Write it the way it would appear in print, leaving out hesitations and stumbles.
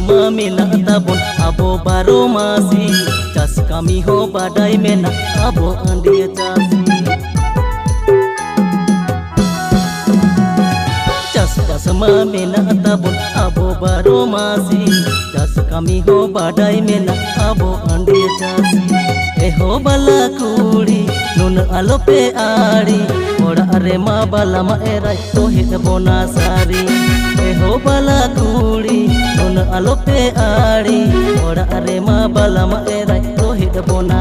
ma mena tabon abo baro masi jas kami ho badai mena abo andia chasi jas ma mena tabon abo baro masi jas kami ho badai mena abo andia chasi eho bala kuri nun alope ari ora are ma bala ma erai to hit bona sari eho bala kuri nun alope ari ora are ma bala ma erai to hit bona